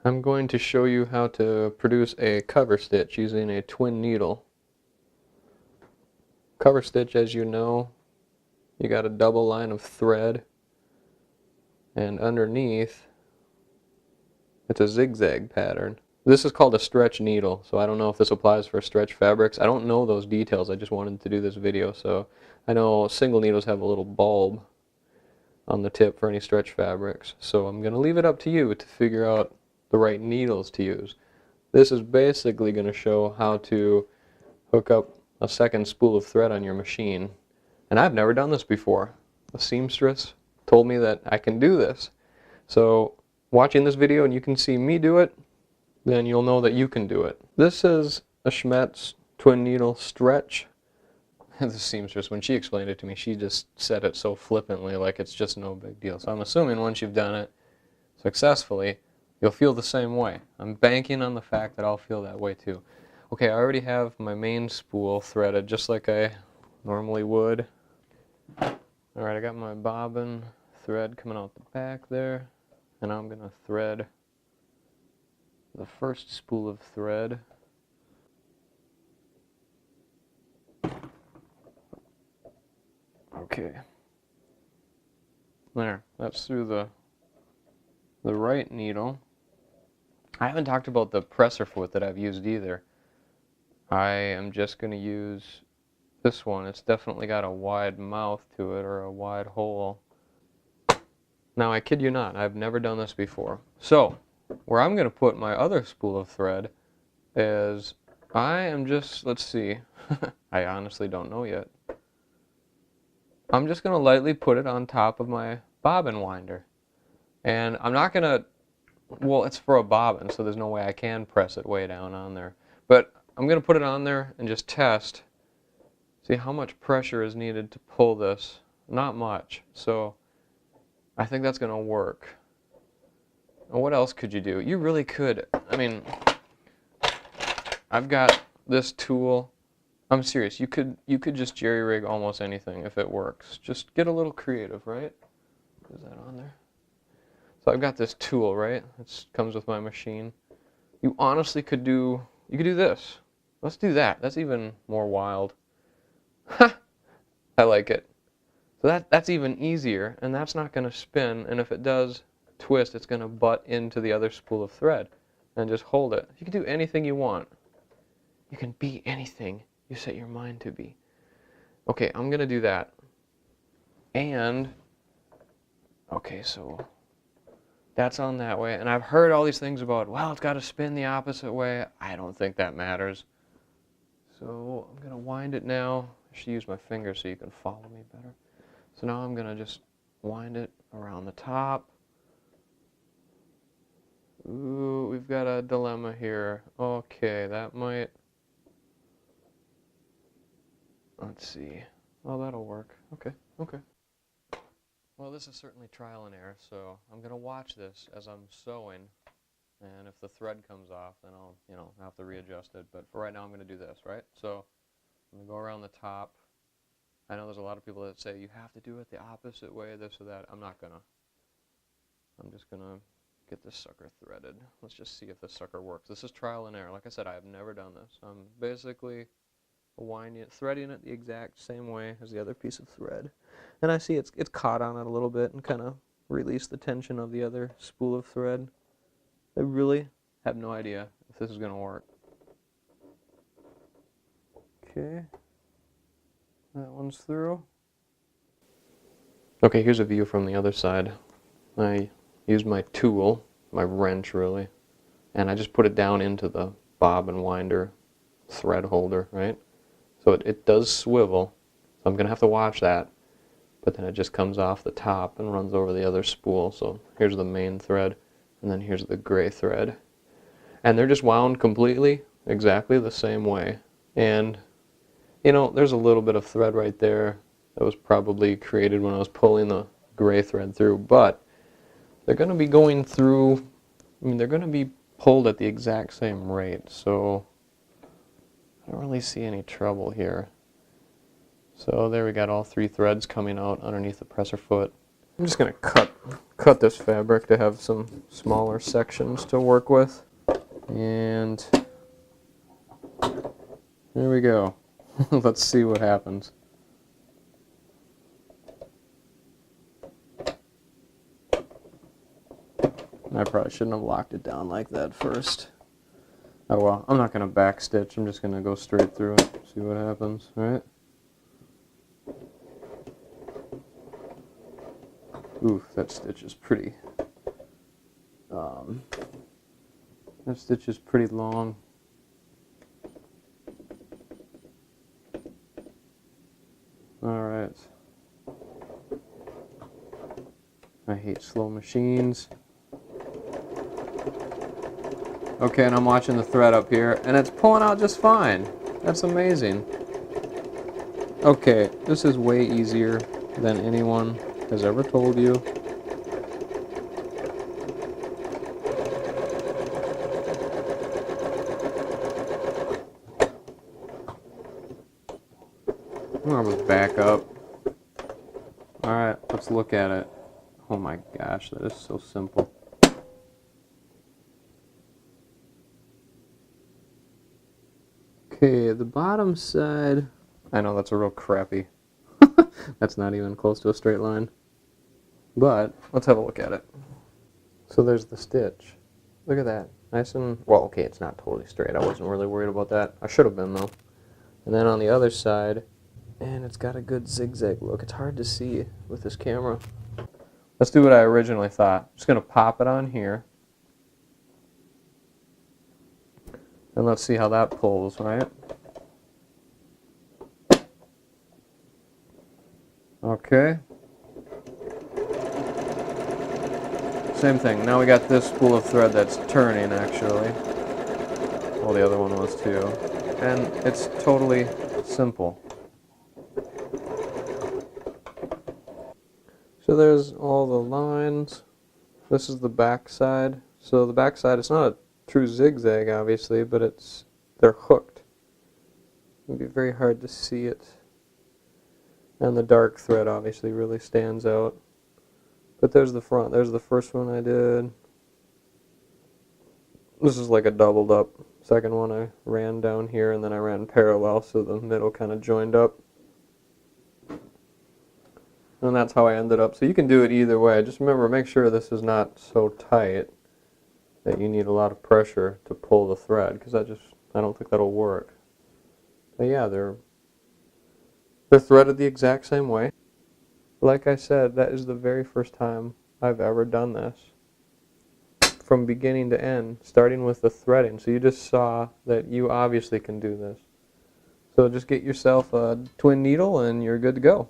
I'm going to show you how to produce a cover stitch using a twin needle. Cover stitch, as you know, you got a double line of thread, and underneath it's a zigzag pattern. This is called a stretch needle, so I don't know if this applies for stretch fabrics. I don't know those details, I just wanted to do this video. So I know single needles have a little bulb on the tip for any stretch fabrics, so I'm going to leave it up to you to figure out the right needles to use. This is basically going to show how to hook up a second spool of thread on your machine. And I've never done this before. A seamstress told me that I can do this. So watching this video and you can see me do it, then you'll know that you can do it. This is a Schmetz twin needle stretch. The seamstress, when she explained it to me, she just said it so flippantly, like it's just no big deal. So I'm assuming once you've done it successfully, you'll feel the same way. I'm banking on the fact that I'll feel that way too. Okay, I already have my main spool threaded just like I normally would. Alright, I got my bobbin thread coming out the back there, and now I'm going to thread the first spool of thread. Okay. There, that's through the right needle. I haven't talked about the presser foot that I've used either. I am just going to use this one. It's definitely got a wide mouth to it, or a wide hole. Now, I kid you not, I've never done this before. So, where I'm going to put my other spool of thread is, I am just, let's see, I honestly don't know yet. I'm just going to lightly put it on top of my bobbin winder. And I'm not going to, well, it's for a bobbin, so there's no way I can press it way down on there. But I'm going to put it on there and just test, see how much pressure is needed to pull this. Not much. So I think that's going to work. And what else could you do? You really could, I mean, I've got this tool. I'm serious, you could just jerry rig almost anything if it works. Just get a little creative, right? Is that on there? So I've got this tool, right? It comes with my machine. You honestly could do, you could do this. Let's do that. That's even more wild. Ha! I like it. So that's even easier, and that's not going to spin, and if it does twist, it's going to butt into the other spool of thread and just hold it. You can do anything you want. You can be anything you set your mind to be. Okay, I'm going to do that. And, okay, so that's on that way. And I've heard all these things about, well, it's got to spin the opposite way. I don't think that matters. So I'm going to wind it now. I should use my finger so you can follow me better. So now I'm going to just wind it around the top. Ooh, we've got a dilemma here. Okay, that might... Let's see. Well, that'll work. Okay, okay. Well, this is certainly trial and error, so I'm going to watch this as I'm sewing, and if the thread comes off, then I'll, have to readjust it, but for right now I'm going to do this, right? So, I'm going to go around the top. I know there's a lot of people that say you have to do it the opposite way, this or that. I'm not going to. I'm just going to get this sucker threaded. Let's just see if this sucker works. This is trial and error. Like I said, I have never done this. I'm basically winding it, threading it the exact same way as the other piece of thread. And I see it's caught on it a little bit and kind of released the tension of the other spool of thread. I really have no idea if this is going to work. Okay. That one's through. Okay, here's a view from the other side. I used my tool, my wrench really, and I just put it down into the bobbin winder thread holder, right? So it does swivel, so I'm going to have to watch that, but then it just comes off the top and runs over the other spool. So here's the main thread, and then here's the gray thread. And they're just wound completely, exactly the same way. And, there's a little bit of thread right there that was probably created when I was pulling the gray thread through, but they're going to be going through, they're going to be pulled at the exact same rate, so I don't really see any trouble here. So there we got all three threads coming out underneath the presser foot. I'm just going to cut this fabric to have some smaller sections to work with. And there we go. Let's see what happens. I probably shouldn't have locked it down like that first. Oh well, I'm not going to back stitch. I'm just going to go straight through it, see what happens, alright? Oof, that stitch is pretty, that stitch is pretty long. Alright. I hate slow machines. Okay, and I'm watching the thread up here, and it's pulling out just fine. That's amazing. Okay, this is way easier than anyone has ever told you. I'm gonna back up. Alright, let's look at it. Oh my gosh, that is so simple. Okay, the bottom side, I know that's a real crappy, that's not even close to a straight line, but let's have a look at it. So there's the stitch. Look at that, nice and, well, okay, it's not totally straight. I wasn't really worried about that. I should have been though. And then on the other side, and it's got a good zigzag look. It's hard to see with this camera. Let's do what I originally thought. Just gonna pop it on here. And let's see how that pulls, right? Okay. Same thing. Now we got this spool of thread that's turning, actually. Well, the other one was too. And it's totally simple. So there's all the lines. This is the back side. So the back side, it's not a true zigzag, obviously, but they're hooked. It would be very hard to see it. And the dark thread obviously really stands out. But there's the front. There's the first one I did. This is like a doubled up. Second one I ran down here, and then I ran parallel, so the middle kind of joined up. And that's how I ended up. So you can do it either way. Just remember, make sure this is not so tight that you need a lot of pressure to pull the thread, because I don't think that'll work. But yeah, they're threaded the exact same way. Like I said, that is the very first time I've ever done this. From beginning to end, starting with the threading. So you just saw that you obviously can do this. So just get yourself a twin needle and you're good to go.